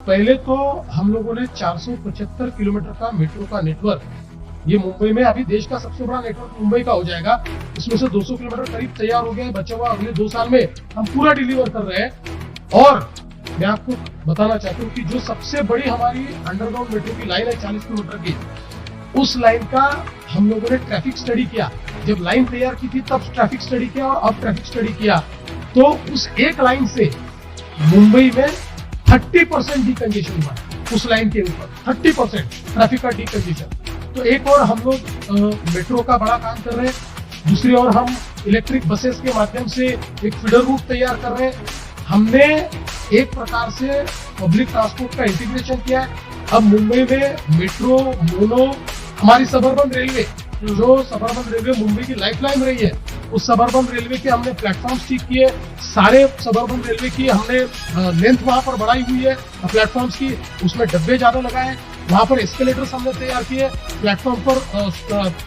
पहले तो हम लोगों ने 475 किलोमीटर का मेट्रो का नेटवर्क, ये मुंबई में अभी देश का सबसे बड़ा नेटवर्क मुंबई का हो जाएगा। इसमें से 200 किलोमीटर करीब तैयार हो गया है, बचा हुआ अगले 2 साल में हम पूरा डिलीवर कर रहे हैं। और मैं आपको बताना चाहता हूँ कि जो सबसे बड़ी हमारी अंडरग्राउंड मेट्रो की लाइन है 40 किलोमीटर की, उस लाइन का हम लोगों ने ट्रैफिक स्टडी किया। जब लाइन तैयार की थी तब ट्रैफिक स्टडी किया और अब ट्रैफिक स्टडी किया, तो उस एक लाइन से मुंबई में 30% डीकंजेशन हुआ उस लाइन के ऊपर, 30% ट्रैफिक का डीकंजेशन। तो एक और हम लोग मेट्रो का बड़ा काम कर रहे हैं, दूसरी ओर हम इलेक्ट्रिक बसेस के माध्यम से एक फीडर रूट तैयार कर रहे हैं। हमने एक प्रकार से पब्लिक ट्रांसपोर्ट का इंटीग्रेशन किया है। अब मुंबई में मेट्रो, मोनो, हमारी सबअर्बन रेलवे, जो सबअर्बन रेलवे मुंबई की लाइफलाइन रही है, उस सबअर्बन रेलवे के हमने प्लेटफॉर्म ठीक किए। सारे सबअर्बन रेलवे की हमने लेंथ वहां पर बढ़ाई हुई है प्लेटफॉर्म्स की, उसमें डब्बे ज्यादा लगाए, वहां पर एस्केलेटर्स हमने तैयार किए, प्लेटफॉर्म पर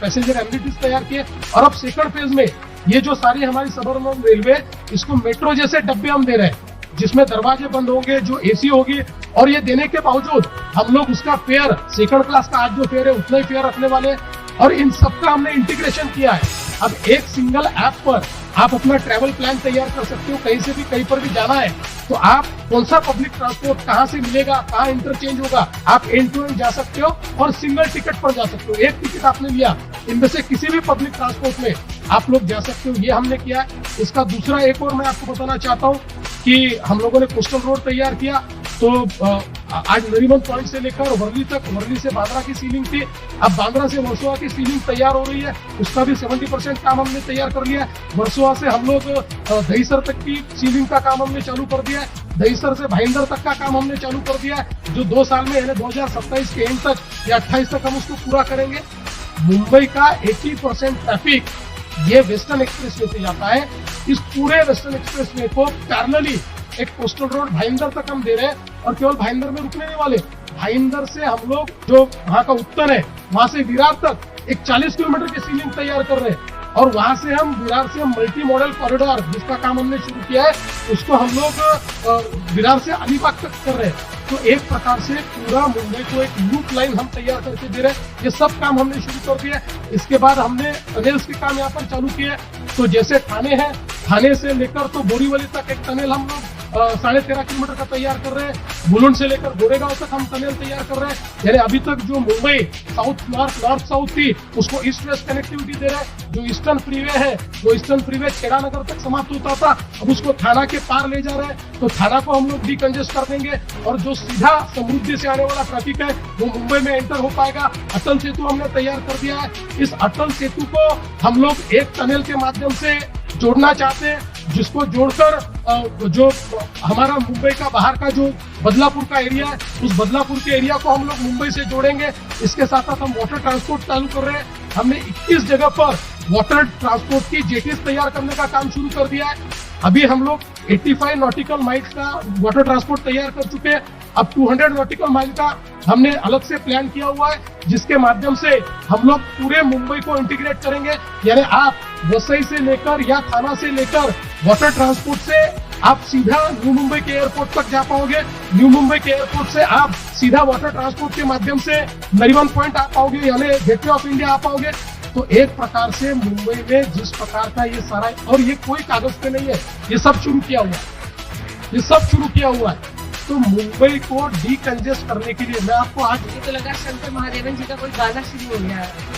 पैसेंजर एमिनिटीज तैयार किए। और अब सेकंड फेज में ये जो सारी हमारी सबअर्बन रेलवे, इसको मेट्रो जैसे डब्बे हम दे रहे हैं, जिसमें दरवाजे बंद होंगे, जो एसी होगी। और ये देने के बावजूद हम लोग उसका फेयर, सेकंड क्लास का आज जो फेयर है उतना ही फेयर रखने वाले। और इन सबका हमने इंटीग्रेशन किया है। अब एक सिंगल ऐप पर आप अपना ट्रैवल प्लान तैयार कर सकते हो। कहीं से भी कहीं पर भी जाना है तो आप कौन सा पब्लिक ट्रांसपोर्ट कहाँ से मिलेगा, कहाँ इंटरचेंज होगा, आप एंड टू एंड जा सकते हो और सिंगल टिकट पर जा सकते हो। एक टिकट आपने लिया, इनमें से किसी भी पब्लिक ट्रांसपोर्ट में आप लोग जा सकते हो। ये हमने किया है। इसका दूसरा एक और मैं आपको बताना चाहता हूँ कि हम लोगों ने कोस्टल रोड तैयार किया। तो आज नरीमन पॉइंट से लेकर वर्ली तक, वर्ली से बांद्रा की सीलिंग थी, अब बांद्रा से वर्सोवा की सीलिंग तैयार हो रही है। उसका भी 70% काम हमने तैयार कर लिया है। वर्सोवा से हम लोग दहीसर तक की सीलिंग का काम हमने चालू कर दिया है। दहीसर से भाईंदर तक का काम हमने चालू कर दिया है, जो 2 साल में, यानी 2027 के एंड तक या 28 तक हम उसको पूरा करेंगे। मुंबई का 80% ट्रैफिक ये वेस्टर्न एक्सप्रेस वे से जाता है। इस पूरे वेस्टर्न एक्सप्रेस वे को पैरेलली एक कोस्टल रोड भाईंदर तक हम दे रहे हैं। और केवल भाईंदर में रुकने नहीं वाले, भाईंदर से हम लोग जो वहाँ का उत्तर है, वहां से विरार तक एक 40 किलोमीटर की सीलिंग तैयार कर रहे हैं। और वहां से हम विरार से मल्टी मॉडल कॉरिडोर, जिसका काम हमने शुरू किया है, उसको हम लोग विरार से अलीबाग तक कर रहे हैं। तो एक प्रकार से पूरा मुंबई को एक लूप लाइन हम तैयार करके दे रहे हैं। ये सब काम हमने शुरू कर दिया। इसके बाद हमने टनल्स के काम यहाँ पर चालू किए। तो जैसे थाने है, थाने से लेकर तो बोरीवली तक एक टनल हम लोग 13.5 किलोमीटर का तैयार कर रहे हैं। बुलुंड से लेकर गोरेगांव तक हम टनल तैयार कर रहे हैं। यानी अभी तक जो Mumbai south north, north south थी, उसको ईस्ट वेस्ट कनेक्टिविटी दे रहे हैं। जो ईस्टर्न फ्रीवे है, वो ईस्टर्न फ्रीवे खेड़ानगर तक समाप्त होता था, अब उसको थाना के पार ले जा रहे हैं। तो थाना को हम लोग डीकंजेस्ट कर देंगे और जो सीधा समृद्धि से आने वाला ट्रैफिक है वो मुंबई में एंटर हो पाएगा। अटल सेतु हमने तैयार कर दिया है। इस अटल सेतु को हम लोग एक टनल के माध्यम से जोड़ना चाहते हैं, जिसको जोड़कर जो हमारा मुंबई का बाहर का जो बदलापुर का एरिया है, उस बदलापुर के एरिया को हम लोग मुंबई से जोड़ेंगे। इसके साथ साथ हम वाटर ट्रांसपोर्ट चालू कर रहे हैं। हमने 21 जगह पर वाटर ट्रांसपोर्ट की जेटीज तैयार करने का काम शुरू कर दिया है। अभी हम लोग 85 नॉटिकल माइल्स का वाटर ट्रांसपोर्ट तैयार कर चुके हैं। अब 200 नॉटिकल माइल का हमने अलग से प्लान किया हुआ है, जिसके माध्यम से हम लोग पूरे मुंबई को इंटीग्रेट करेंगे। यानी आप वसई से लेकर या थाना से लेकर वाटर ट्रांसपोर्ट से आप सीधा न्यू मुंबई के एयरपोर्ट तक जा पाओगे। न्यू मुंबई के एयरपोर्ट से आप सीधा वाटर ट्रांसपोर्ट के माध्यम से नरीमन पॉइंट आ पाओगे, यानी गेटवे ऑफ इंडिया आ पाओगे। तो एक प्रकार से मुंबई में जिस प्रकार का ये सारा, और ये कोई कागज पे नहीं है, ये सब शुरू किया हुआ है, ये सब शुरू किया हुआ है। तो मुंबई को डीकंजेस्ट करने के लिए मैं आपको आज, मुझे तो लगा शंकर महादेवन जी का कोई गाना शुरू हो गया है।